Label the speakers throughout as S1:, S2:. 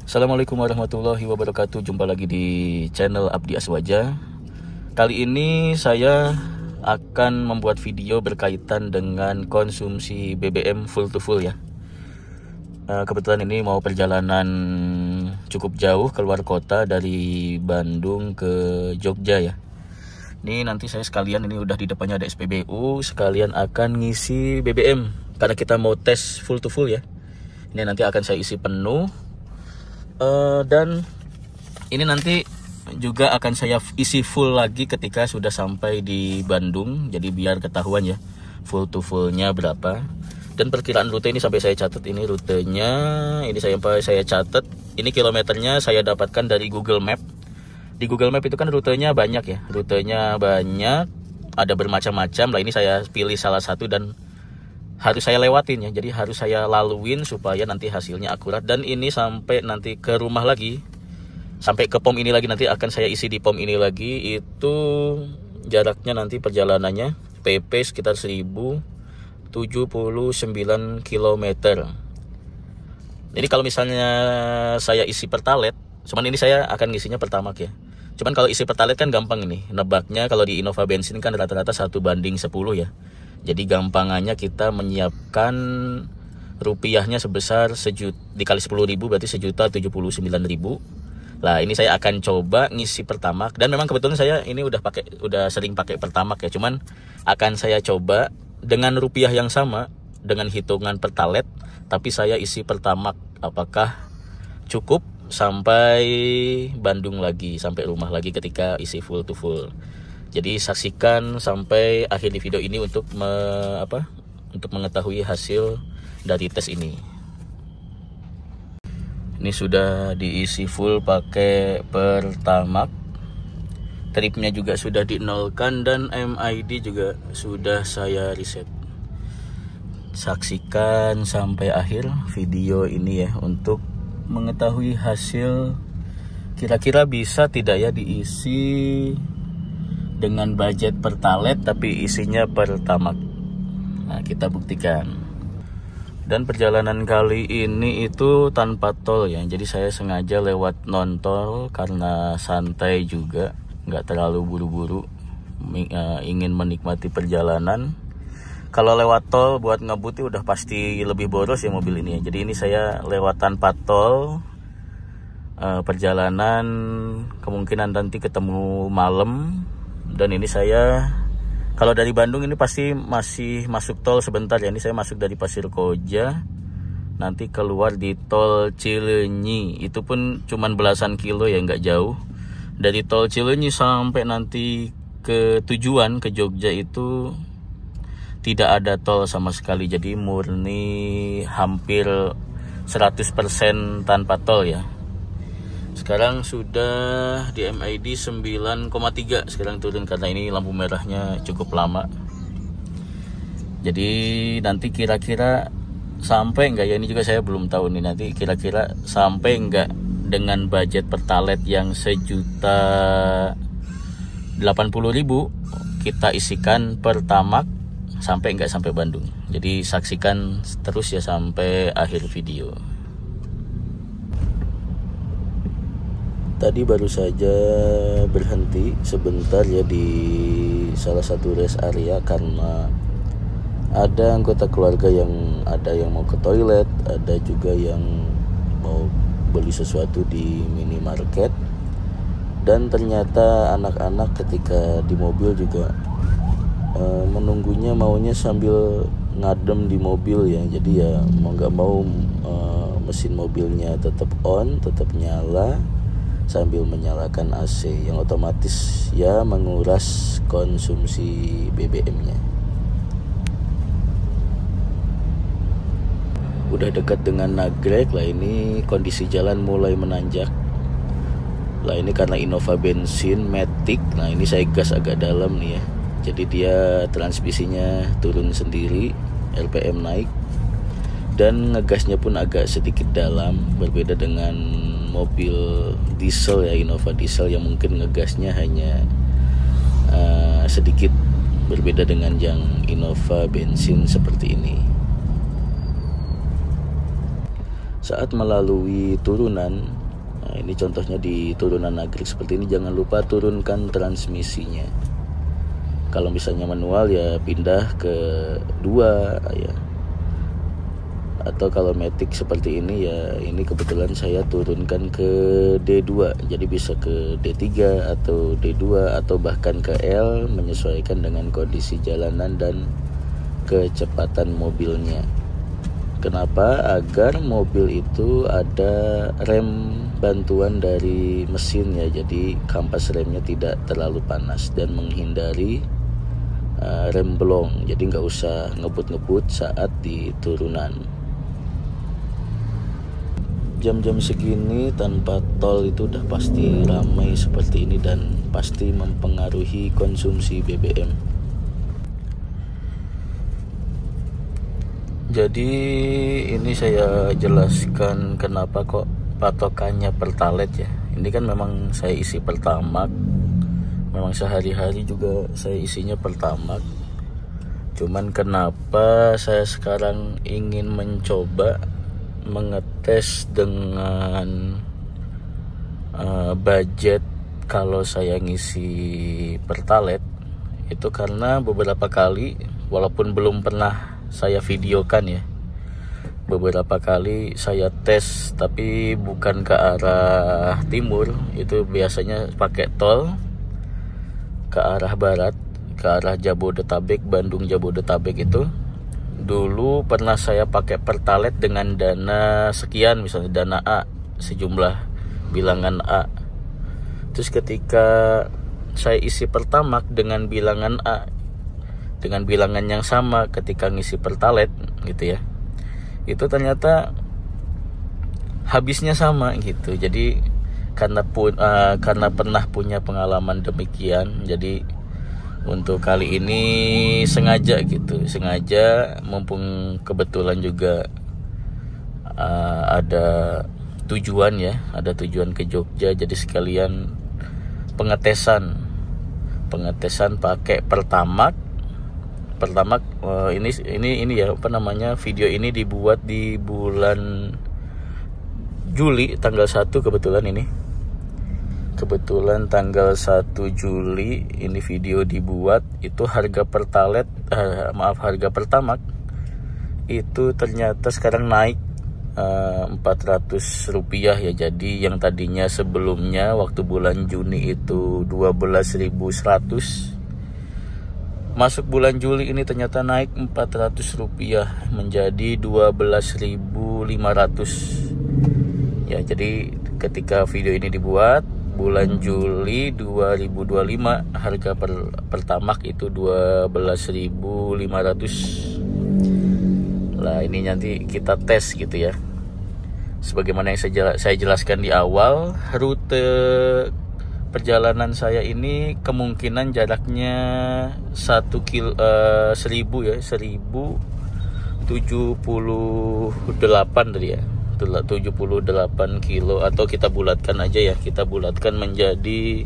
S1: Assalamualaikum warahmatullahi wabarakatuh. Jumpa lagi di channel Abdi Aswaja. Kali ini saya akan membuat video berkaitan dengan konsumsi BBM full to full ya. Kebetulan ini mau perjalanan cukup jauh keluar kota dari Bandung ke Jogja ya. Ini nanti saya sekalian, ini udah di depannya ada SPBU, sekalian akan ngisi BBM karena kita mau tes full to full ya. Ini nanti akan saya isi penuh. Dan ini nanti juga akan saya isi full lagi ketika sudah sampai di Bandung. Jadi biar ketahuan ya full to fullnya berapa. Dan perkiraan rute ini sampai saya catat, ini rutenya ini saya catat. Ini kilometernya saya dapatkan dari Google Map. Di Google Map itu kan rutenya banyak ya. Rutenya banyak, ada bermacam-macam. Lah ini saya pilih salah satu dan harus saya lewatin ya, jadi harus saya laluin supaya nanti hasilnya akurat. Dan ini sampai nanti ke rumah lagi, sampai ke pom ini lagi, nanti akan saya isi di pom ini lagi. Itu jaraknya nanti perjalanannya PP sekitar 1079 km. Jadi kalau misalnya saya isi pertalet, cuman ini saya akan ngisinya pertamax ya. Cuman kalau isi pertalet kan gampang ini, nebaknya kalau di Innova Bensin kan rata-rata 1:10 ya. Jadi gampangannya kita menyiapkan rupiahnya sebesar dikali 10.000 berarti 1.079.000. Lah ini saya akan coba ngisi pertamax, dan memang kebetulan saya ini udah sering pakai pertamax ya. Cuman akan saya coba dengan rupiah yang sama dengan hitungan pertalet, tapi saya isi pertamax apakah cukup sampai Bandung lagi, sampai rumah lagi ketika isi full to full. Jadi saksikan sampai akhir di video ini untuk mengetahui hasil dari tes ini. Ini sudah diisi full pakai pertamax. Tripnya juga sudah dinolkan dan MID juga sudah saya reset. Saksikan sampai akhir video ini ya untuk mengetahui hasil kira-kira bisa tidak ya diisi dengan budget pertalet tapi isinya pertamax. Nah, kita buktikan. Dan perjalanan kali ini itu tanpa tol ya. Jadi saya sengaja lewat non tol karena santai juga, nggak terlalu buru-buru, ingin menikmati perjalanan. Kalau lewat tol buat ngebuti udah pasti lebih boros ya mobil ini ya. Jadi ini saya lewat tanpa tol. Perjalanan kemungkinan nanti ketemu malam. Dan ini saya kalau dari Bandung ini pasti masih masuk tol sebentar ya. Ini saya masuk dari Pasir Koja, nanti keluar di tol Cileunyi. Itu pun cuman belasan kilo ya, nggak jauh. Dari tol Cileunyi sampai nanti ke tujuan ke Jogja itu tidak ada tol sama sekali. Jadi murni hampir 100% tanpa tol ya. Sekarang sudah di MID 9,3. Sekarang turun karena ini lampu merahnya cukup lama. Jadi nanti kira-kira sampai enggak ya, ini juga saya belum tahu nih. Nanti kira-kira sampai enggak dengan budget pertalet yang 1.080.000 kita isikan pertamax, sampai enggak sampai Bandung. Jadi saksikan terus ya sampai akhir video. Tadi baru saja berhenti sebentar ya di salah satu rest area karena ada anggota keluarga yang mau ke toilet, ada juga yang mau beli sesuatu di minimarket. Dan ternyata anak-anak ketika di mobil juga menunggunya maunya sambil ngadem di mobil ya. Jadi ya mau nggak mau mesin mobilnya tetap on, tetap nyala sambil menyalakan AC yang otomatis ya menguras konsumsi BBM-nya. Udah dekat dengan Nagrek lah, ini kondisi jalan mulai menanjak. Lah ini karena Innova Bensin Matic. Nah ini saya gas agak dalam nih ya. Jadi dia transmisinya turun sendiri, RPM naik. Dan ngegasnya pun agak sedikit dalam, berbeda dengan mobil diesel ya, Innova diesel yang mungkin ngegasnya hanya sedikit, berbeda dengan yang Innova bensin seperti ini. Saat melalui turunan, nah ini contohnya di turunan nagrek seperti ini, jangan lupa turunkan transmisinya. Kalau misalnya manual ya pindah ke 2 ya. Atau kalau matic seperti ini ya, ini kebetulan saya turunkan ke D2, jadi bisa ke D3 atau D2 atau bahkan ke L, menyesuaikan dengan kondisi jalanan dan kecepatan mobilnya. Kenapa? Agar mobil itu ada rem bantuan dari mesin ya, jadi kampas remnya tidak terlalu panas dan menghindari rem blong, jadi nggak usah ngebut-ngebut saat di turunan. Jam-jam segini tanpa tol itu udah pasti ramai seperti ini dan pasti mempengaruhi konsumsi BBM. Jadi ini saya jelaskan kenapa kok patokannya Pertalite ya. Ini kan memang saya isi Pertamax, memang sehari-hari juga saya isinya Pertamax. Cuman kenapa saya sekarang ingin mencoba mengetes dengan budget kalau saya ngisi Pertalite itu karena beberapa kali, walaupun belum pernah saya videokan ya, beberapa kali saya tes tapi bukan ke arah timur, itu biasanya pakai tol ke arah barat, ke arah Jabodetabek, Bandung Jabodetabek. Itu dulu pernah saya pakai Pertalite dengan dana sekian, misalnya dana A, sejumlah bilangan A. Terus ketika saya isi Pertamax dengan bilangan A, dengan bilangan yang sama ketika ngisi Pertalite gitu ya, itu ternyata habisnya sama gitu. Jadi karena pernah punya pengalaman demikian, jadi untuk kali ini sengaja mumpung kebetulan juga ada tujuan ya, ada tujuan ke Jogja, jadi sekalian pengetesan pakai Pertamax. Ini ya, apa namanya, video ini dibuat di bulan Juli tanggal 1 kebetulan tanggal 1 Juli ini video dibuat. Itu harga harga Pertamax itu ternyata sekarang naik Rp400 ya. Jadi yang tadinya sebelumnya waktu bulan Juni itu 12.100, masuk bulan Juli ini ternyata naik Rp400 menjadi 12.500 ya. Jadi ketika video ini dibuat bulan Juli 2025, harga Pertamax itu 12.500. Lah ini nanti kita tes gitu ya. Sebagaimana yang saya jelaskan di awal, rute perjalanan saya ini kemungkinan jaraknya 1078 tadi ya, 78 kilo, atau kita bulatkan aja ya, kita bulatkan menjadi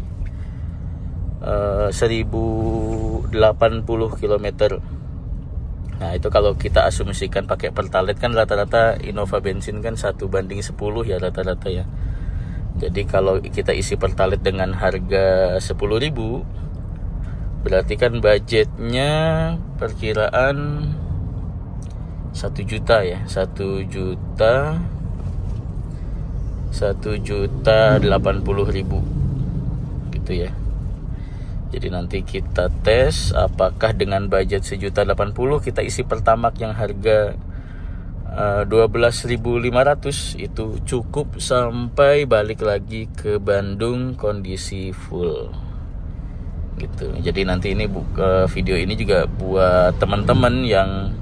S1: 1080 km. Nah itu kalau kita asumsikan pakai Pertalite kan rata-rata Innova bensin kan 1:10 ya rata-rata ya. Jadi kalau kita isi Pertalite dengan harga 10.000, berarti kan budgetnya perkiraan 1 juta ya, 1.080.000 gitu ya. Jadi nanti kita tes apakah dengan budget 1.080.000 kita isi Pertamax yang harga 12.500 itu cukup sampai balik lagi ke Bandung kondisi full gitu. Jadi nanti ini video ini juga buat teman-teman yang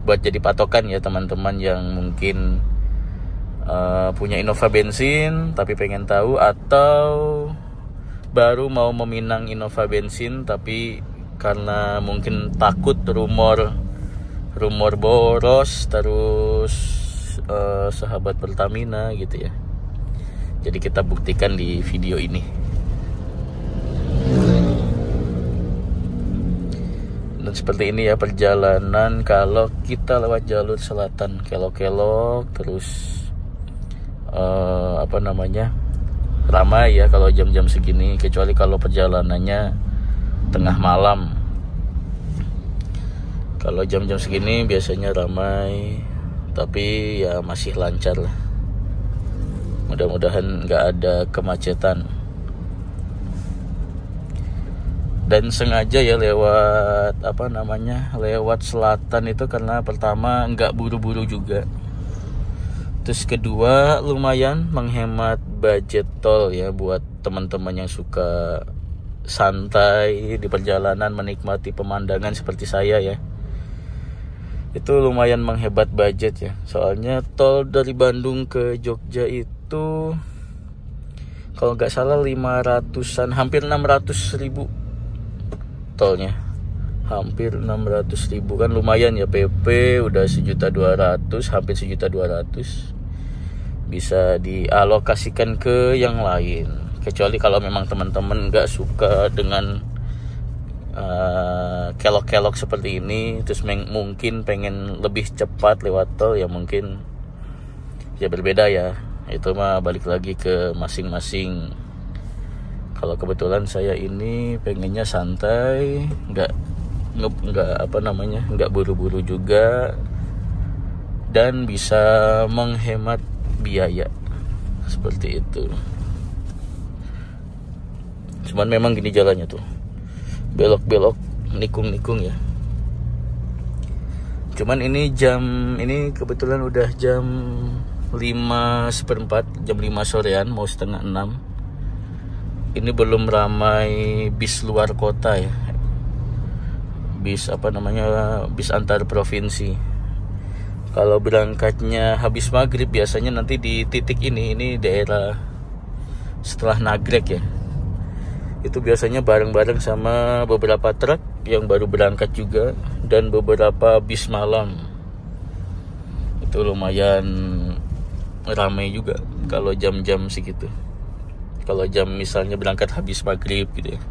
S1: buat jadi patokan ya, teman-teman yang mungkin punya Innova bensin tapi pengen tahu, atau baru mau meminang Innova bensin tapi karena mungkin takut rumor boros terus sahabat Pertamina gitu ya. Jadi kita buktikan di video ini. Dan seperti ini ya perjalanan kalau kita lewat jalur selatan, kelok-kelok terus ramai ya kalau jam-jam segini, kecuali kalau perjalanannya tengah malam. Kalau jam-jam segini biasanya ramai, tapi ya masih lancar lah. Mudah-mudahan nggak ada kemacetan. Dan sengaja ya lewat lewat selatan itu karena pertama nggak buru-buru juga. Terus kedua lumayan menghemat budget tol ya buat teman-teman yang suka santai di perjalanan, menikmati pemandangan seperti saya ya. Itu lumayan menghebat budget ya. Soalnya tol dari Bandung ke Jogja itu kalau nggak salah 500-an, hampir 600.000 tolnya. Hampir 600.000 kan lumayan ya, PP udah 1.200.000, hampir 1.200.000. Bisa dialokasikan ke yang lain. Kecuali kalau memang teman-teman nggak suka dengan kelok-kelok seperti ini, terus mungkin pengen lebih cepat lewat tol, ya mungkin ya berbeda ya. Itu mah balik lagi ke masing-masing. Kalau kebetulan saya ini pengennya santai, nggak buru-buru juga, dan bisa menghemat biaya seperti itu. Cuman memang gini jalannya tuh, belok-belok, nikung-nikung ya. Cuman ini kebetulan udah jam 5:15, jam 5 sorean, mau setengah 6. Ini belum ramai bis luar kota ya. Bis bis antar provinsi. Kalau berangkatnya habis maghrib biasanya nanti di titik ini daerah setelah Nagrek ya. Itu biasanya bareng-bareng sama beberapa truk yang baru berangkat juga, dan beberapa bis malam. Itu lumayan ramai juga kalau jam-jam segitu. Kalau jam misalnya berangkat habis maghrib gitu ya.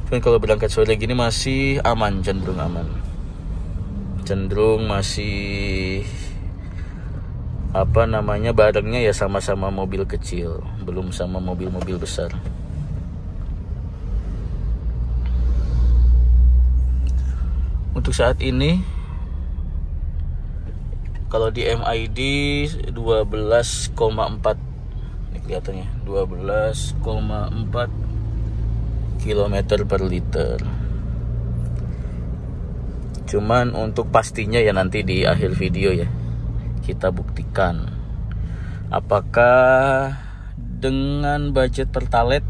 S1: Cuman kalau berangkat sore gini masih aman, cenderung aman. Cenderung masih barengnya ya sama-sama mobil kecil, belum sama mobil-mobil besar. Untuk saat ini kalau di MID 12,4, ini kelihatannya 12,4 km per liter. Cuman untuk pastinya ya nanti di akhir video ya kita buktikan apakah dengan budget Pertalite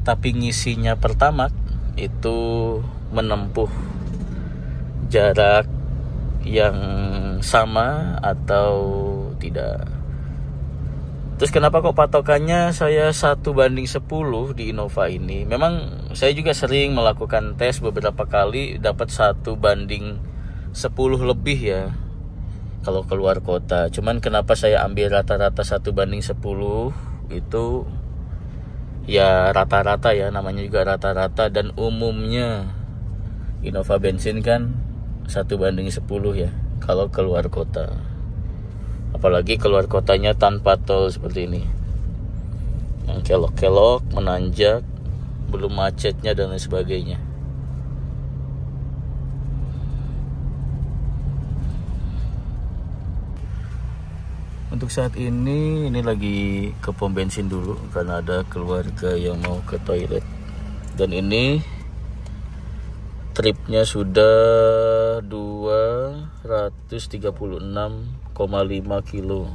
S1: tapi ngisinya Pertamax itu menempuh jarak yang sama atau tidak. Terus kenapa kok patokannya saya 1:10 di Innova ini? Memang saya juga sering melakukan tes beberapa kali, dapat 1:10 lebih ya kalau keluar kota. Cuman kenapa saya ambil rata-rata 1:10 itu ya rata-rata ya, namanya juga rata-rata, dan umumnya Innova bensin kan 1:10 ya kalau keluar kota. Apalagi keluar kotanya tanpa tol seperti ini, yang kelok-kelok, menanjak, belum macetnya dan lain sebagainya. Untuk saat ini lagi ke pom bensin dulu karena ada keluarga yang mau ke toilet. Dan ini tripnya sudah 236,5 kilo.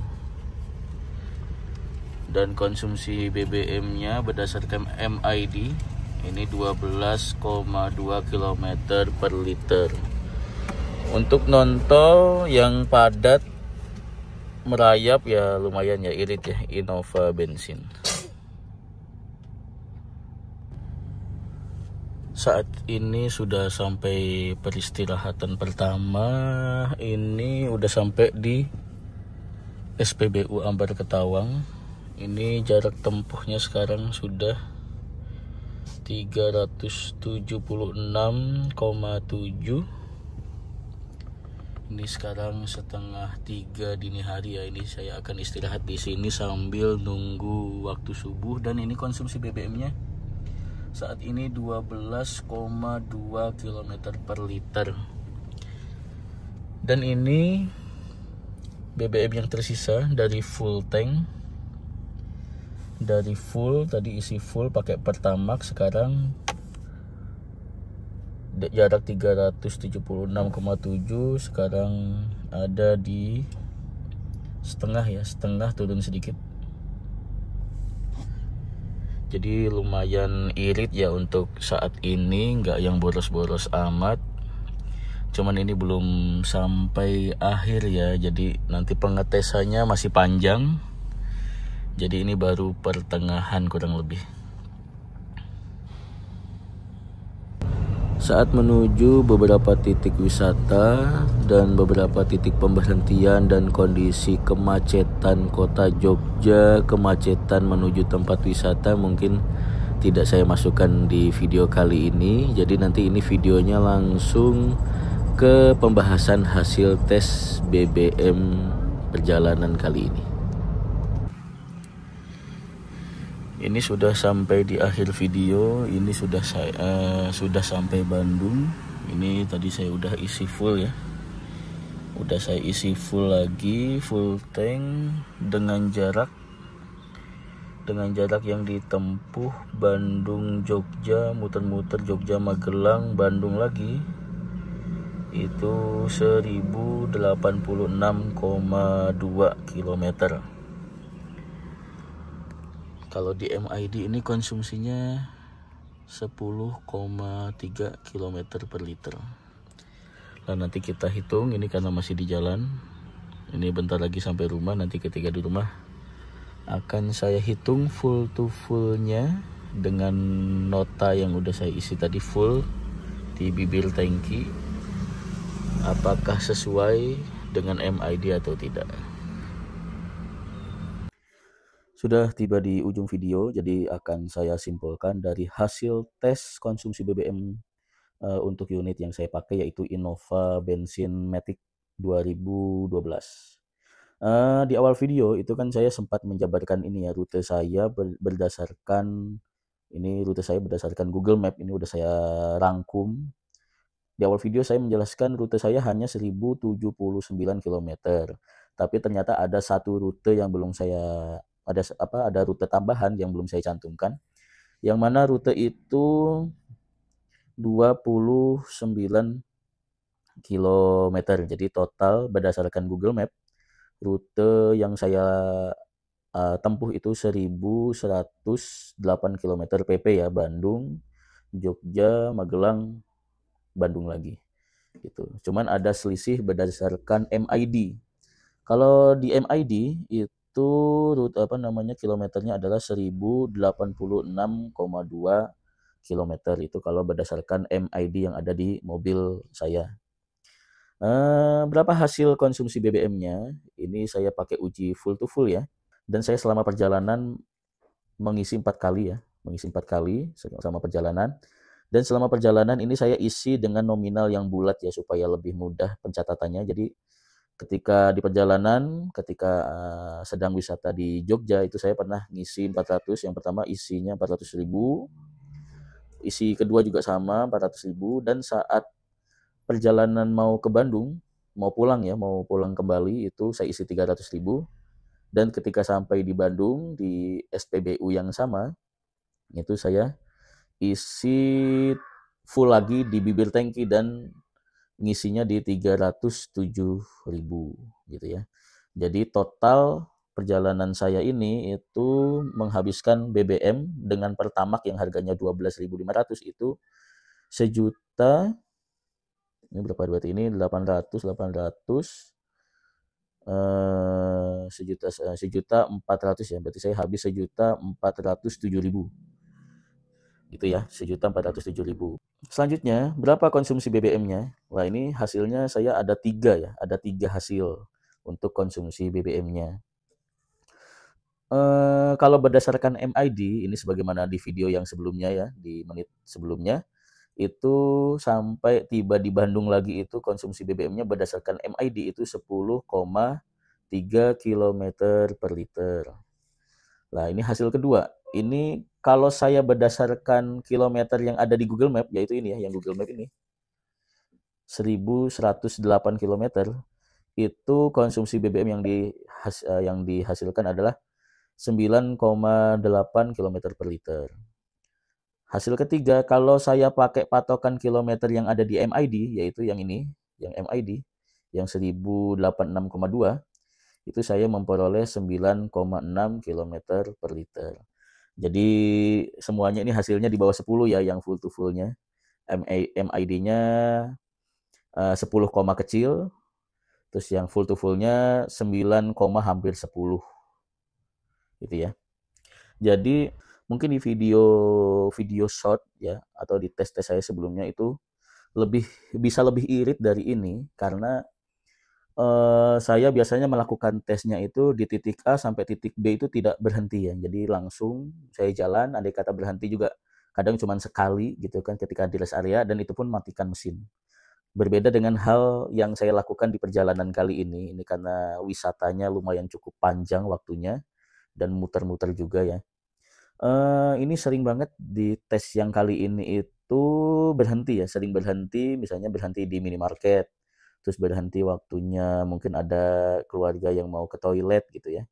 S1: Dan konsumsi BBM-nya berdasarkan MID ini 12,2 km per liter. Untuk non-tol yang padat merayap ya lumayan ya, irit ya Innova bensin. Saat ini sudah sampai peristirahatan pertama. Ini udah sampai di SPBU Ambar Ketawang. Ini jarak tempuhnya sekarang sudah 376,7. Ini sekarang setengah 3 dini hari ya. Ini saya akan istirahat di sini sambil nunggu waktu subuh. Dan ini konsumsi BBM-nya saat ini 12,2 km per liter. Dan ini BBM yang tersisa dari full tank. Dari full, tadi isi full pakai Pertamax, sekarang jarak 376,7, sekarang ada di setengah ya, setengah turun sedikit. Jadi lumayan irit ya untuk saat ini, nggak yang boros-boros amat. Cuman ini belum sampai akhir ya, jadi nanti pengetesannya masih panjang. Jadi ini baru pertengahan kurang lebih. Saat menuju beberapa titik wisata dan beberapa titik pemberhentian dan kondisi kemacetan kota Jogja, kemacetan menuju tempat wisata mungkin tidak saya masukkan di video kali ini. Jadi nanti ini videonya langsung ke pembahasan hasil tes BBM perjalanan kali ini. Ini sudah sampai di akhir video. Ini sudah sampai Bandung. Ini tadi saya udah isi full ya. Udah saya isi full lagi, full tank dengan jarak yang ditempuh Bandung Jogja, muter-muter Jogja Magelang, Bandung lagi. Itu 1086,2 km. Kalau di MID ini konsumsinya 10,3 km per liter. Nah nanti kita hitung, ini karena masih di jalan. Ini bentar lagi sampai rumah, nanti ketika di rumah akan saya hitung full to fullnya dengan nota yang udah saya isi tadi full di bibir tangki. Apakah sesuai dengan MID atau tidak. Sudah tiba di ujung video, jadi akan saya simpulkan dari hasil tes konsumsi BBM untuk unit yang saya pakai, yaitu Innova Bensin Matic 2012. Di awal video itu kan saya sempat menjabarkan ini ya, rute saya berdasarkan Google Map. Ini udah saya rangkum. Di awal video saya menjelaskan rute saya hanya 1079 km. Tapi ternyata ada satu rute yang belum saya ada rute tambahan yang belum saya cantumkan, yang mana rute itu 29 km. Jadi total berdasarkan Google Map, rute yang saya tempuh itu 1108 km PP ya, Bandung, Jogja, Magelang, Bandung lagi gitu. Cuman ada selisih berdasarkan MID. Kalau di MID itu rute kilometernya adalah 1086,2 km. Itu kalau berdasarkan MID yang ada di mobil saya. Berapa hasil konsumsi BBM-nya? Ini saya pakai uji full to full ya. Dan saya selama perjalanan mengisi 4 kali ya. Mengisi 4 kali selama perjalanan. Dan selama perjalanan ini saya isi dengan nominal yang bulat ya, supaya lebih mudah pencatatannya. Jadi ketika di perjalanan, sedang wisata di Jogja, itu saya pernah ngisi 400. Yang pertama isinya 400.000, isi kedua juga sama 400.000. Dan saat perjalanan mau ke Bandung, mau pulang kembali, itu saya isi 300.000. Dan ketika sampai di Bandung di SPBU yang sama, itu saya isi full lagi di bibir tangki dan ngisinya di 307.000 gitu ya. Jadi total perjalanan saya ini itu menghabiskan BBM dengan Pertamax yang harganya 12.500 itu sejuta, ini berapa berarti, ini 800 sejuta 400 ya, berarti saya habis 1.407.000 gitu ya, 1.407.000. Selanjutnya, berapa konsumsi BBM-nya? Wah, ini hasilnya saya ada 3 ya, ada 3 hasil untuk konsumsi BBM-nya. Kalau berdasarkan MID, ini sebagaimana di video yang sebelumnya ya, di menit sebelumnya, itu sampai tiba di Bandung lagi itu konsumsi BBM-nya berdasarkan MID itu 10,3 kilometer per liter. Nah, ini hasil kedua. Ini kalau saya berdasarkan kilometer yang ada di Google Map, yaitu ini ya, yang Google Map ini, 1108 kilometer, itu konsumsi BBM yang dihasilkan adalah 9,8 kilometer per liter. Hasil ketiga, kalau saya pakai patokan kilometer yang ada di MID, yaitu yang ini, yang MID, yang 1086,2, itu saya memperoleh 9,6 kilometer per liter. Jadi semuanya ini hasilnya di bawah 10 ya, yang full to fullnya. MID-nya 10, kecil, terus yang full to fullnya 9, hampir 10 gitu ya. Jadi mungkin di video short ya, atau di tes-tes saya sebelumnya itu bisa lebih irit dari ini karena saya biasanya melakukan tesnya itu di titik A sampai titik B itu tidak berhenti ya. Jadi langsung saya jalan, andai kata berhenti juga kadang cuma sekali gitu kan ketika di rest area, dan itu pun matikan mesin. Berbeda dengan hal yang saya lakukan di perjalanan kali ini karena wisatanya lumayan cukup panjang waktunya dan muter-muter juga ya. Ini sering banget di tes yang kali ini itu berhenti ya, sering berhenti, misalnya berhenti di minimarket, terus berhenti waktunya mungkin ada keluarga yang mau ke toilet gitu ya,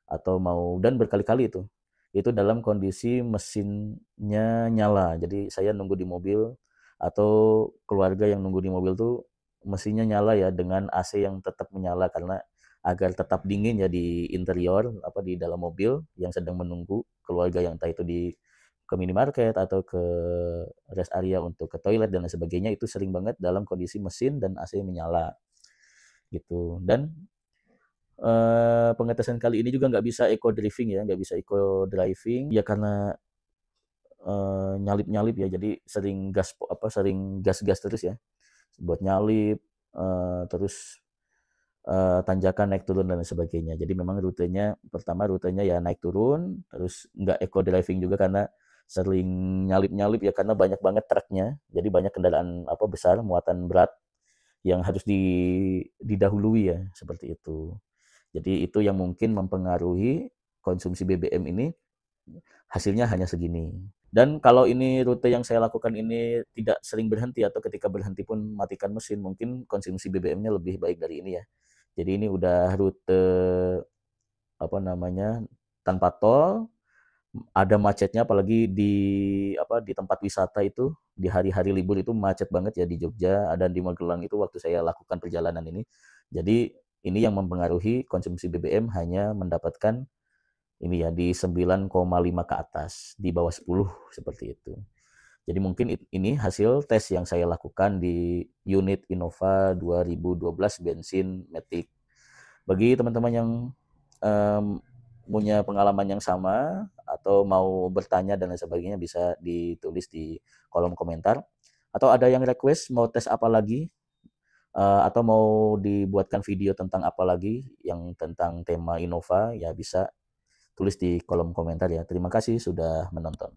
S1: atau mau, dan berkali-kali itu. Itu dalam kondisi mesinnya nyala. Jadi saya nunggu di mobil atau keluarga yang nunggu di mobil tuh mesinnya nyala ya dengan AC yang tetap menyala karena agar tetap dingin ya di interior di dalam mobil yang sedang menunggu keluarga yang entah itu ke minimarket atau ke rest area untuk ke toilet dan lain sebagainya, itu sering banget dalam kondisi mesin dan AC menyala gitu. Dan pengetesan kali ini juga nggak bisa eco driving ya, nggak bisa eco driving ya karena nyalip-nyalip ya, jadi sering gas terus ya buat nyalip, terus tanjakan naik turun dan sebagainya. Jadi memang rutenya ya naik turun, terus nggak eco driving juga karena sering nyalip-nyalip ya karena banyak banget truknya. Jadi banyak kendaraan besar muatan berat yang harus didahului ya, seperti itu. Jadi itu yang mungkin mempengaruhi konsumsi BBM ini, hasilnya hanya segini. Dan kalau ini rute yang saya lakukan ini tidak sering berhenti atau ketika berhenti pun matikan mesin, mungkin konsumsi BBM-nya lebih baik dari ini ya. Jadi ini udah rute tanpa tol, ada macetnya apalagi di tempat wisata itu di hari-hari libur itu macet banget ya di Jogja, ada di Magelang itu waktu saya lakukan perjalanan ini. Jadi ini yang mempengaruhi konsumsi BBM hanya mendapatkan ini ya di 9,5 ke atas, di bawah 10 seperti itu. Jadi mungkin ini hasil tes yang saya lakukan di unit Innova 2012 bensin Matic. Bagi teman-teman yang punya pengalaman yang sama atau mau bertanya dan lain sebagainya bisa ditulis di kolom komentar. Atau ada yang request mau tes apa lagi, atau mau dibuatkan video tentang apa lagi yang tentang tema Innova, ya bisa tulis di kolom komentar ya. Terima kasih sudah menonton.